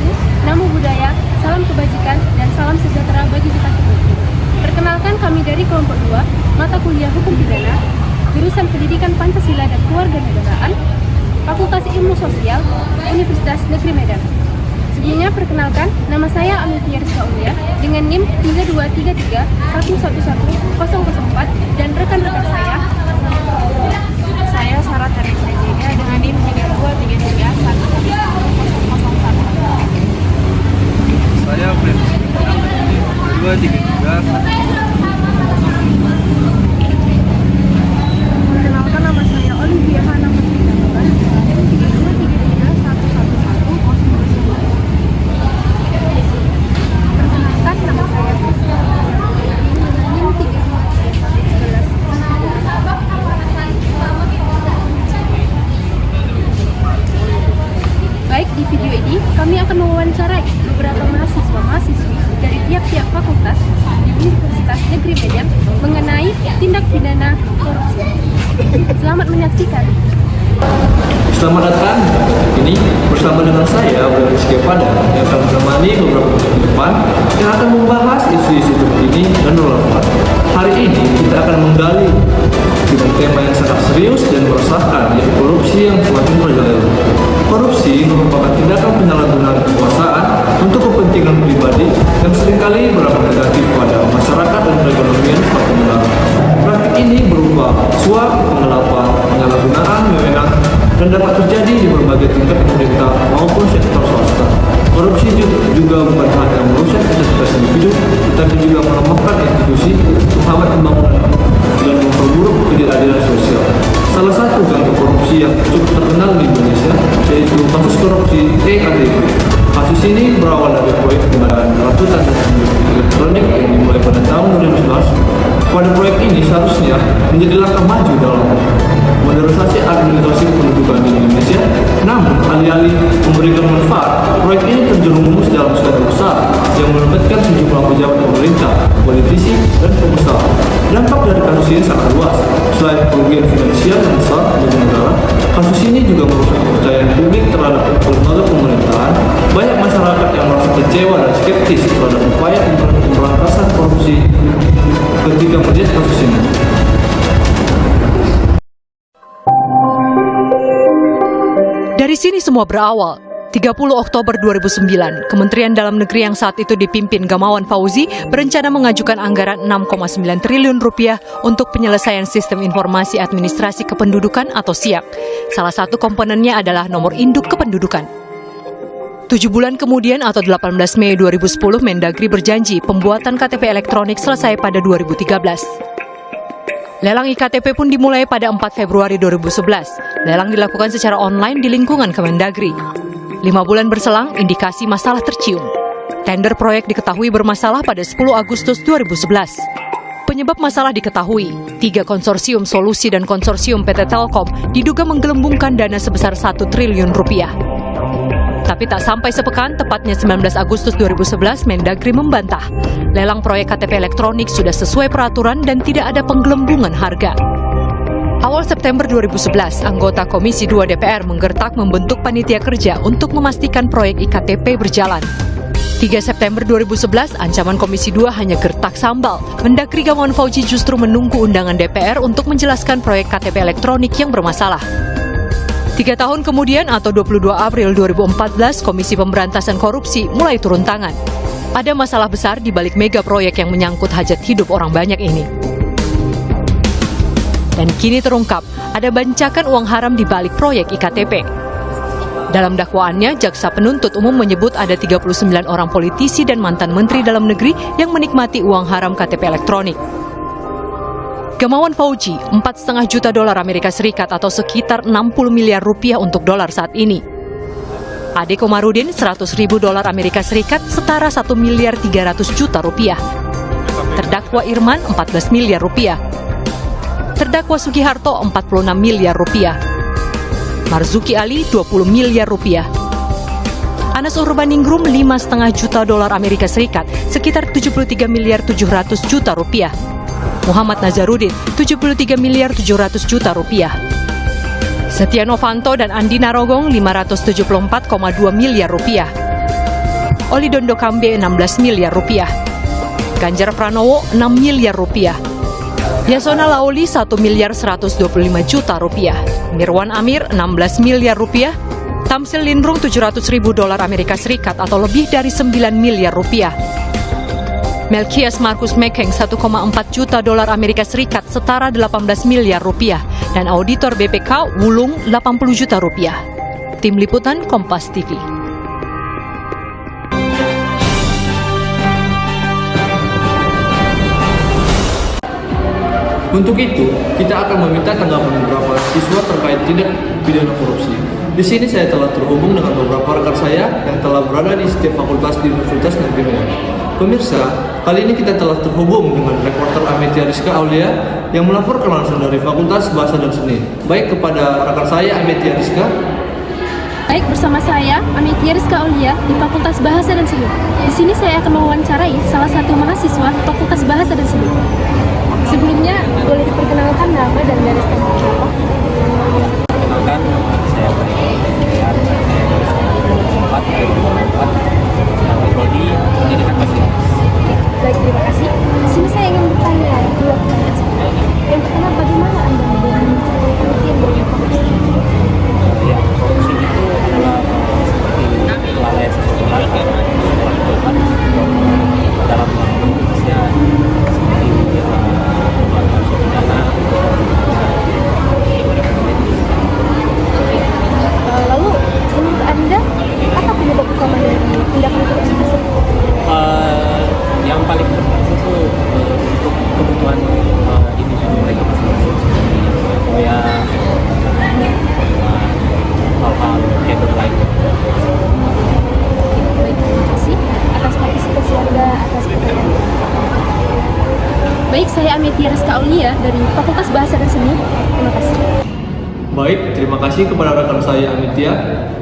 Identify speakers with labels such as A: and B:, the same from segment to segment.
A: Wabarakatuh, namo budaya, salam kebajikan, dan salam sejahtera bagi kita semua. Perkenalkan, kami dari kelompok 2, mata kuliah Hukum Pidana, jurusan Pendidikan Pancasila dan Kewarganegaraan, Fakultas Ilmu Sosial, Universitas Negeri Medan. Sebelumnya perkenalkan, nama saya Amelia Rizka Ulia dengan NIM 32331111004 dan rekan-rekan saya
B: Sarah Tari Frejega dengan NIM 323311101.
C: Saya Brent 233.
A: Perkenalkan, nama saya Olivia Hana Putri Damawan dengan 32331111009. Perkenalkan, nama saya Prisca dengan NIM 32311. Baik, di video ini kami akan mewawancarai beberapa mahasiswa-mahasiswi dari tiap-tiap fakultas di Universitas Negeri Medan mengenai tindak pidana korupsi. Selamat menyaksikan.
C: Selamat datang ini bersama dengan saya William Rizky Pada yang akan menemani beberapa menit ke depan yang akan membahas isu-isu terkini dan relevan. Hari ini kita akan menggali dengan tema yang sangat serius dan meresahkan, yaitu korupsi yang semakin merajalela. Korupsi merupakan tindakan penyalahgunaan kekuasaan untuk kepentingan pribadi yang seringkali berdampak negatif pada masyarakat dan perekonomian suatu negara. Praktik ini berupa suap, penggelapan, penyalahgunaan wewenang, dan dapat terjadi di berbagai tingkat pemerintah maupun sektor swasta. Korupsi juga bukan hanya merusak integritas individu, tetapi juga melemahkan institusi, menghambat pembangunan, dan memperburuk ketidakadilan sosial. Salah satu contoh korupsi yang cukup terkenal di Indonesia yaitu kasus korupsi EKTP. Kasus ini berawal dari proyek pengadaan ratusan elektronik yang dimulai pada tahun 2011. Pada proyek ini seharusnya menjadi langkah maju dalam modernisasi administrasi kependudukan di Indonesia. Namun, alih-alih memberikan manfaat, proyek ini terjerumus dalam skandal besar yang melibatkan sejumlah pejabat pemerintah, politisi, dan pengusaha. Dampak dari kasus ini sangat luas. Selain kerugian finansial yang besar bagi negara, kasus ini juga merusak kepercayaan publik terhadap lembaga pemerintahan. Banyak masyarakat yang merasa kecewa dan skeptis terhadap upaya pemberantasan korupsi ketika melihat kasus ini.
D: Dari sini semua berawal. 30 Oktober 2009, Kementerian Dalam Negeri yang saat itu dipimpin Gamawan Fauzi berencana mengajukan anggaran 6,9 triliun rupiah untuk penyelesaian Sistem Informasi Administrasi Kependudukan atau SIAK. Salah satu komponennya adalah nomor induk kependudukan. 7 bulan kemudian atau 18 Mei 2010, Mendagri berjanji pembuatan KTP elektronik selesai pada 2013. Lelang IKTP pun dimulai pada 4 Februari 2011. Lelang dilakukan secara online di lingkungan Kemendagri. 5 bulan berselang, indikasi masalah tercium. Tender proyek diketahui bermasalah pada 10 Agustus 2011. Penyebab masalah diketahui, 3 konsorsium solusi dan konsorsium PT Telkom diduga menggelembungkan dana sebesar 1 triliun rupiah. Tapi tak sampai sepekan, tepatnya 19 Agustus 2011, Mendagri membantah. Lelang proyek KTP elektronik sudah sesuai peraturan dan tidak ada penggelembungan harga. Awal September 2011, anggota Komisi 2 DPR menggertak membentuk panitia kerja untuk memastikan proyek IKTP berjalan. 3 September 2011, ancaman Komisi 2 hanya gertak sambal. Mendagri Gamawan Fauzi justru menunggu undangan DPR untuk menjelaskan proyek KTP elektronik yang bermasalah. 3 tahun kemudian atau 22 April 2014, Komisi Pemberantasan Korupsi mulai turun tangan. Ada masalah besar di balik mega proyek yang menyangkut hajat hidup orang banyak ini. Dan kini terungkap, ada bancakan uang haram di balik proyek IKTP. Dalam dakwaannya, jaksa penuntut umum menyebut ada 39 orang politisi dan mantan menteri dalam negeri yang menikmati uang haram KTP elektronik. Gamawan Fauzi, 4,5 juta dolar Amerika Serikat atau sekitar 60 miliar rupiah untuk dolar saat ini. Ade Komarudin, 100 ribu dolar Amerika Serikat setara 1 miliar 300 juta rupiah. Terdakwa Irman, 14 miliar rupiah. Terdakwa Sugiharto, 46 miliar rupiah. Marzuki Ali, 20 miliar rupiah. Anas Urbaningrum, 5,5 juta dolar Amerika Serikat, sekitar 73 miliar 700 juta rupiah. Muhammad Nazarudin, 73 miliar 700 juta rupiah. Setia Novanto dan Andi Narogong, 574,2 miliar rupiah. Oli Dondo Kambe 16 miliar rupiah. Ganjar Pranowo 6 miliar rupiah. Yasona Lauli 1 miliar 125 juta rupiah. Mirwan Amir 16 miliar rupiah. Tamsil Lindrung 700 ribu dolar Amerika Serikat atau lebih dari 9 miliar rupiah. Melkias Markus Mekeng 1,4 juta dolar Amerika Serikat setara 18 miliar rupiah. Dan auditor BPK Wulung 80 juta rupiah. Tim Liputan Kompas TV.
C: Untuk itu, kita akan meminta tanggapan beberapa siswa terkait tindak pidana korupsi. Di sini saya telah terhubung dengan beberapa rekan saya yang telah berada di setiap fakultas di Universitas Negeri Medan. Pemirsa, kali ini kita telah terhubung dengan reporter Ametia Rizka Aulia yang melaporkan langsung dari Fakultas Bahasa dan Seni. Baik, kepada rekan saya Ametia Rizka.
A: Baik, bersama saya Ametia Rizka Aulia di Fakultas Bahasa dan Seni. Di sini saya akan mewawancarai salah satu mahasiswa Fakultas Bahasa dan Seni. Sebelumnya, boleh diperkenalkan nama dan garis tempat apa?
E: Perkenalkan, nama saya Baik. Saya dari 4 prodi pendidikan fasilitas.
A: Baik, terima kasih. Di sini saya ingin bertanya dua pertanyaan. Yang pertama, bagaimana Anda menjadi peneliti yang berkorupsi?
E: Ya, korupsi itu adalah seperti kelalaian seseorang karena melakukan dalam mengurusnya seperti melakukan suatu dana.
A: Lalu, menurut Anda, apa penyebab utama dari tindakan korupsi tersebut?
E: Yang paling penting itu untuk kebutuhan individu mereka masing-masing supaya hal-hal yang lain.
A: Baik, terima kasih atas partisipasi Anda atas pertanyaan. Baik, saya Ametia Rizka Aulia dari Fakultas Bahasa dan Seni. Terima kasih.
C: Baik, terima kasih kepada rekan saya Ametia.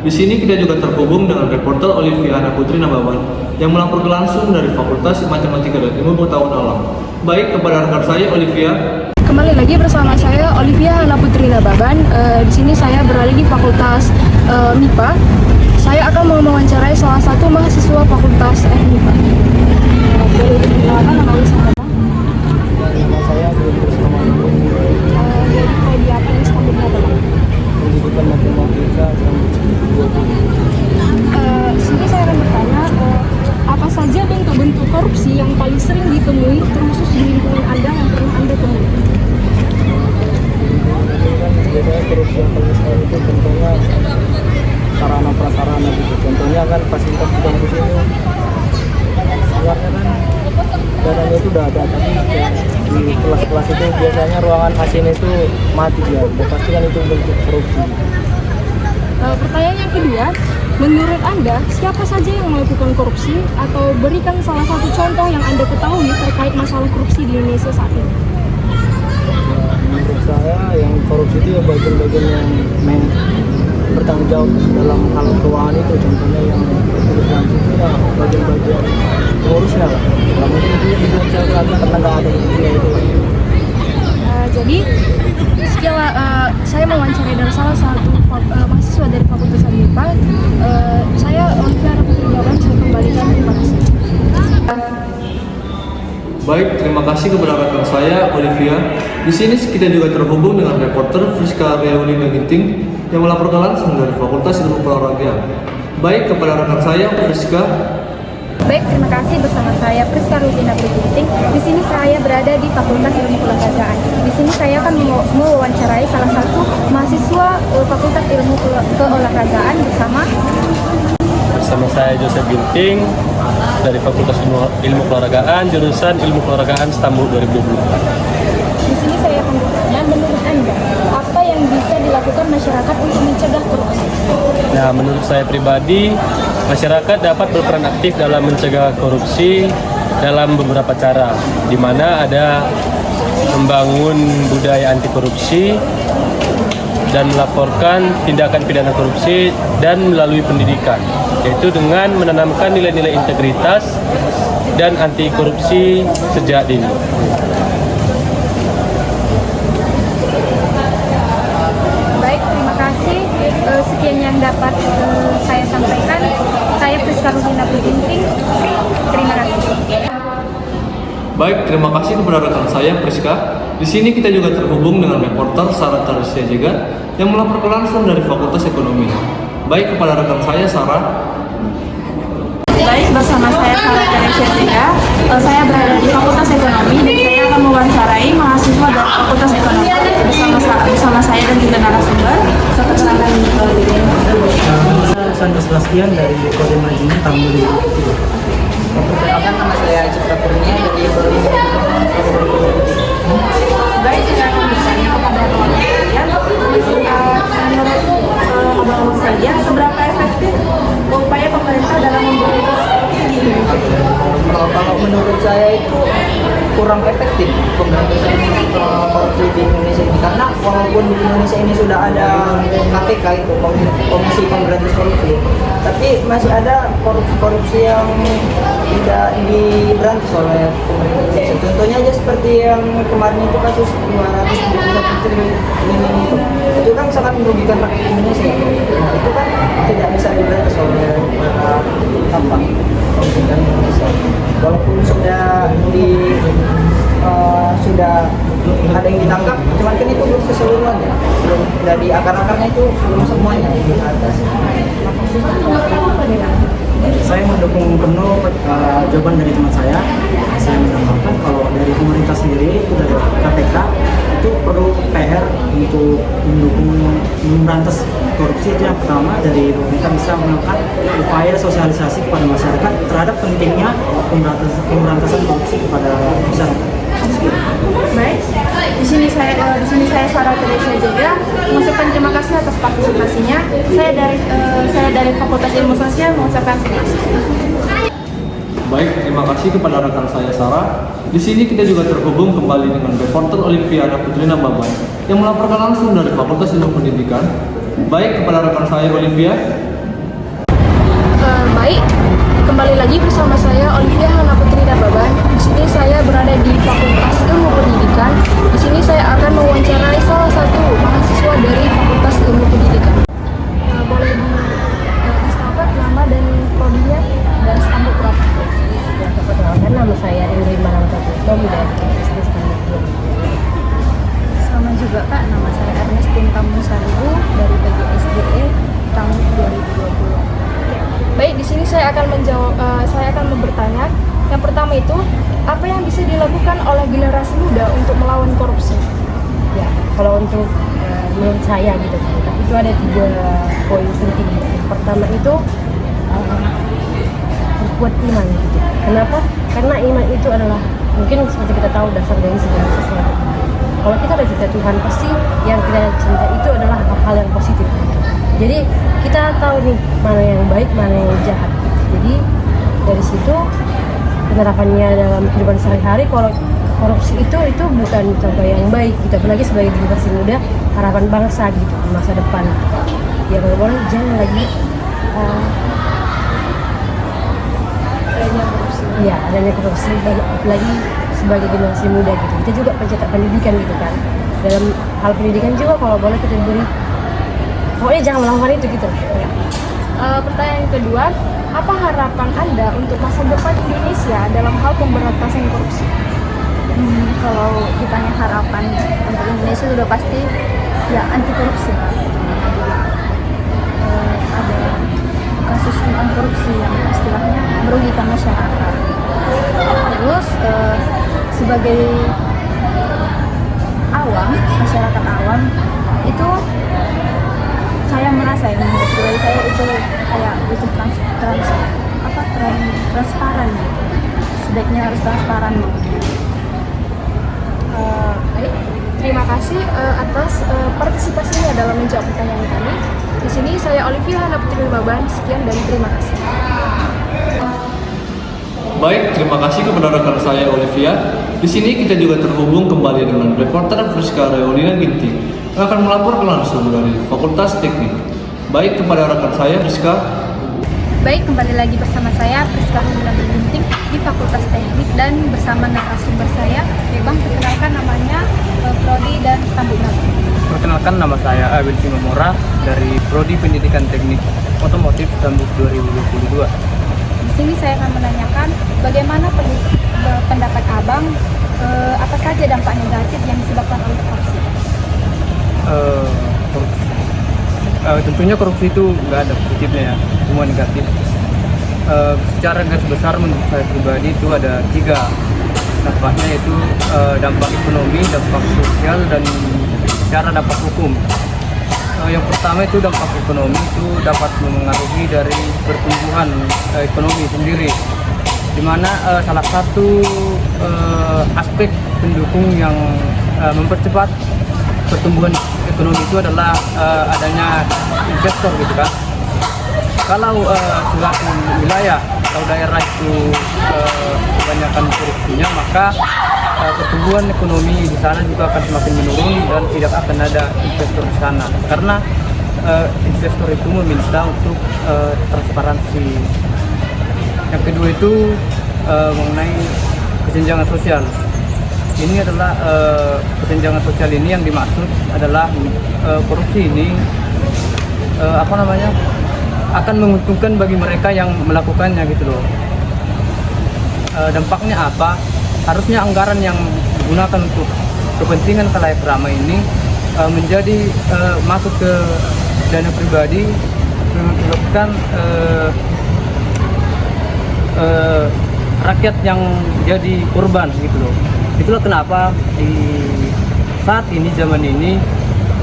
C: Di sini kita juga terhubung dengan reporter Olivia Ana Putri Nababan yang melaporkan langsung dari Fakultas Matematika dan Ilmu Pengetahuan Alam. Baik, kepada rekan saya Olivia.
A: Kembali lagi bersama saya Olivia Hana Putri Nababan. Di sini saya berada di Fakultas MIPA. Saya akan mewawancarai salah satu mahasiswa Fakultas MIPA. Boleh diperkenalkan nama siapa?
E: Nama saya Guntur Samandu.
A: Dari prodi apa di Istanbul Nababan?
E: Pendidikan matematika
A: Sini saya akan bertanya apa saja bentuk-bentuk korupsi yang paling sering ditemui terkhusus di lingkungan Anda yang pernah Anda temui?
E: Biasanya korupsi yang paling sering itu contohnya sarana prasarana gitu. Contohnya kan fasilitas di kampus ini sebenarnya kan dananya itu udah ada, tapi di kelas-kelas itu biasanya ruangan AC itu mati ya. Udah pasti kan itu bentuk korupsi.
A: Pertanyaan yang kedua, menurut Anda siapa saja yang melakukan korupsi atau berikan salah satu contoh yang Anda ketahui terkait masalah korupsi di Indonesia saat ini?
E: Menurut saya yang korupsi itu ya bagian-bagian yang bertanggung jawab dalam hal keuangan itu, contohnya yang tulis dalam situ ya bagian-bagian pengurusnya lah. Kalau mungkin itu tidak saya karena nggak ada buktinya itu.
A: Jadi setelah saya mewawancarai dari salah satu mahasiswa dari Fakultas MIPA, saya Olivia Hana Putri Nababan, saya kembalikan, terima kasih.
C: Baik, terima kasih kepada rekan saya Olivia. Di sini kita juga terhubung dengan reporter Friska Reolina Ginting yang melaporkan langsung dari Fakultas Ilmu Keolahragaan. Baik, kepada rekan saya Friska.
A: Baik, terima kasih bersama saya Friska Reolina Ginting. Di sini saya berada di Fakultas Ilmu Keolahragaan. Di sini saya akan mewawancarai salah satu mahasiswa Fakultas Ilmu Keolahragaan
F: bersama saya Joseph Ginting dari Fakultas Ilmu Keolahragaan, jurusan Ilmu Keolahragaan Istanbul 2024.
A: Di sini saya akan bertanya, menurut Anda, apa yang bisa dilakukan masyarakat untuk mencegah korupsi?
F: Nah, menurut saya pribadi, masyarakat dapat berperan aktif dalam mencegah korupsi dalam beberapa cara, di mana ada membangun budaya anti korupsi dan melaporkan tindakan pidana korupsi dan melalui pendidikan, yaitu dengan menanamkan nilai-nilai integritas dan anti korupsi sejak dini.
A: Baik, terima kasih. Sekian yang dapat saya sampaikan. Saya Priska Rudina Ginting. Terima kasih.
C: Baik, terima kasih kepada rekan saya Priska. Di sini kita juga terhubung dengan reporter Sarah Tarisya Jegat yang melaporkan langsung dari Fakultas Ekonomi. Baik, kepada rekan saya Sarah.
B: Baik, bersama saya Sarah Teresia Jega. Saya berada di Fakultas Ekonomi dan saya akan mewawancarai mahasiswa dari Fakultas Ekonomi bersama saya dan juga narasumber. Saya perkenalkan diri.
E: Sandra Sebastian dari Prodi Manajemen tahun 2023.
G: Perkenalkan, nama saya Cipta Kurnia dari Prodi
B: Baik, saya akan bertanya kepada kalian. Menurut kalian, seberapa efektif upaya pemerintah dalam memberantas
G: Kalau menurut saya itu kurang efektif pemberantasan korupsi di Indonesia ini, karena walaupun di Indonesia ini sudah ada KPK itu, Komisi Pemberantasan Korupsi, tapi masih ada korupsi yang tidak diberantas oleh pemerintah Indonesia. Contohnya aja seperti yang kemarin itu kasus 271 triliun itu kan sangat merugikan rakyat Indonesia. Nah, itu kan tidak bisa diberantas oleh pemerintah Indonesia. Walaupun sudah ada yang ditangkap, cuman kan itu belum keseluruhannya, belum dari akar-akarnya itu belum semuanya di atas.
E: Saya mendukung penuh jawaban dari teman saya. Saya menambahkan kalau dari pemerintah sendiri itu dari KPK itu perlu PR untuk mendukung memberantas korupsi. Itu yang pertama, dari pemerintah bisa melakukan upaya sosialisasi kepada masyarakat terhadap pentingnya pemberantasan korupsi kepada masyarakat.
B: Baik, di sini saya Sarah Teresia juga mengucapkan terima kasih atas partisipasinya. Saya dari Fakultas Ilmu Sosial mengucapkan terima kasih.
C: Baik, terima kasih kepada rekan saya Sarah. Di sini kita juga terhubung kembali dengan reporter Oliviana Putrina Baban yang melaporkan langsung dari Fakultas Ilmu Pendidikan. Baik, kepada rekan saya Olivia.
A: Baik, kembali lagi bersama saya Olivia Hana Putrina Baban. Di sini saya berada di Fakultas Ilmu Pendidikan. Di sini saya akan mewawancarai salah satu mahasiswa dari Fakultas Ilmu Pendidikan. Boleh di nama dan prodinya dan stambuk berapa?
H: Perkenalkan, nama saya Indri Marangka Putom dari SD Standar 2.
A: Sama juga Kak, nama saya Ernestin Tamusaribu dari PGSDE tahun 2020. Baik, di sini saya akan bertanya. Yang pertama itu, apa yang bisa dilakukan oleh generasi muda untuk melawan korupsi?
H: Ya, kalau untuk menurut saya gitu, itu ada 3 poin penting. Yang pertama itu berkuat iman gitu. Kenapa? Karena iman itu adalah mungkin seperti kita tahu dasar dari segala sesuatu. Kalau kita ada cinta Tuhan, pasti yang kita cinta itu adalah hal-hal yang positif. Jadi kita tahu nih mana yang baik, mana yang jahat. Jadi dari situ penerapannya dalam kehidupan sehari-hari, kalau korupsi itu bukan contoh yang baik gitu. Apalagi sebagai generasi muda, harapan bangsa gitu di masa depan. Ya boleh jangan lagi adanya korupsi, apalagi sebagai generasi muda gitu. Kita juga pencetak pendidikan gitu kan. Dalam hal pendidikan juga kalau boleh kita beri, pokoknya jangan melakukan itu gitu.
A: Pertanyaan kedua, apa harapan Anda untuk masa depan Indonesia dalam hal pemberantasan korupsi?
B: Kalau ditanya harapan untuk Indonesia sudah pasti ya anti korupsi. Ada kasus tentang korupsi yang istilahnya merugikan masyarakat. Terus sebagai masyarakat awam itu saya merasa ya, menurut pribadi saya itu kayak itu transparan gitu. Sebaiknya harus transparan gitu.
A: Baik, terima kasih atas partisipasinya dalam menjawab pertanyaan kami. Di sini saya Olivia Hana Putri Baban, sekian dan terima kasih.
C: Baik, terima kasih kepada rekan saya Olivia. Di sini kita juga terhubung kembali dengan reporter Priska Rudina Ginting yang akan melaporkan langsung dari Fakultas Teknik. Baik, kepada rekan saya Priska.
B: Baik, kembali lagi bersama saya Priska Rudina Ginting di Fakultas Teknik dan bersama narasumber saya. Bang, perkenalkan namanya, prodi dan stambuk nama.
E: Perkenalkan, nama saya Abel Simamora dari Prodi Pendidikan Teknik Otomotif Stambuk 2022.
A: saya akan menanyakan bagaimana pendapat Abang, apa saja dampak negatif yang disebabkan oleh korupsi?
E: Korupsi. Tentunya korupsi itu nggak ada positifnya ya, semua negatif. Secara garis besar menurut saya pribadi itu ada 3 dampaknya, yaitu dampak ekonomi, dampak sosial, dan secara dampak hukum. Yang pertama itu dampak ekonomi, itu dapat mempengaruhi dari pertumbuhan ekonomi sendiri, di mana salah satu aspek pendukung yang mempercepat pertumbuhan ekonomi itu adalah adanya investor gitu kan. Kalau suatu wilayah atau daerah itu kebanyakan korupsinya, maka pertumbuhan ekonomi di sana juga akan semakin menurun dan tidak akan ada investor di sana, karena investor itu meminta untuk transparansi. Yang kedua itu mengenai kesenjangan sosial. Ini adalah kesenjangan sosial ini yang dimaksud adalah korupsi ini akan menguntungkan bagi mereka yang melakukannya gitu loh. Dampaknya apa? Harusnya anggaran yang digunakan untuk kepentingan khalayak ramai ini menjadi masuk ke dana pribadi, mengakibatkan rakyat yang jadi korban gitu loh. Itulah kenapa di saat ini, zaman ini,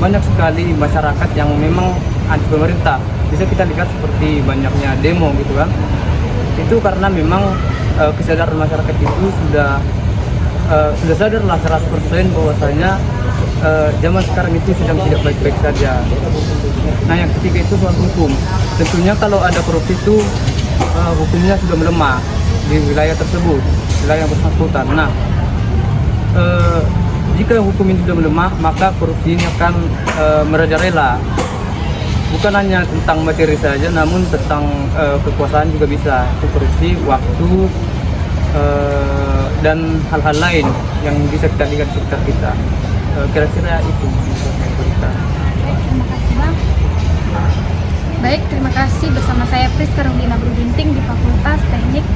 E: banyak sekali masyarakat yang memang anti pemerintah. Bisa kita lihat seperti banyaknya demo gitu kan. Itu karena memang kesadaran masyarakat itu sudah sadarlah 100% bahwasanya zaman sekarang itu sedang tidak baik-baik saja. Nah, yang ketiga itu soal hukum. Tentunya kalau ada korupsi itu hukumnya sudah melemah di wilayah tersebut, wilayah yang bersangkutan. Nah, jika hukum ini sudah melemah, maka korupsi ini akan merajalela. Bukan hanya tentang materi saja, namun tentang kekuasaan juga bisa. Itu korupsi, waktu, dan hal-hal lain yang bisa kita lihat di sekitar kita. Kira-kira itu berita.
A: Terima kasih Bang. Baik, terima kasih. Bersama saya Priska Rungina Bruginting di Fakultas Teknik.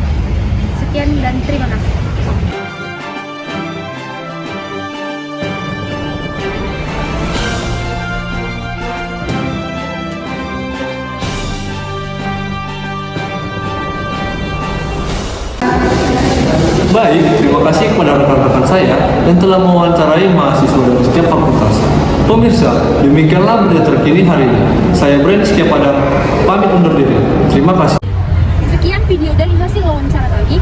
A: Sekian dan terima kasih.
C: Baik, terima kasih kepada rekan-rekan saya yang telah mewawancarai mahasiswa dari setiap fakultas. Pemirsa, demikianlah berita terkini hari ini. Saya Brand Setia Padang, pamit undur diri. Terima kasih.
A: Sekian video dari hasil wawancara tadi.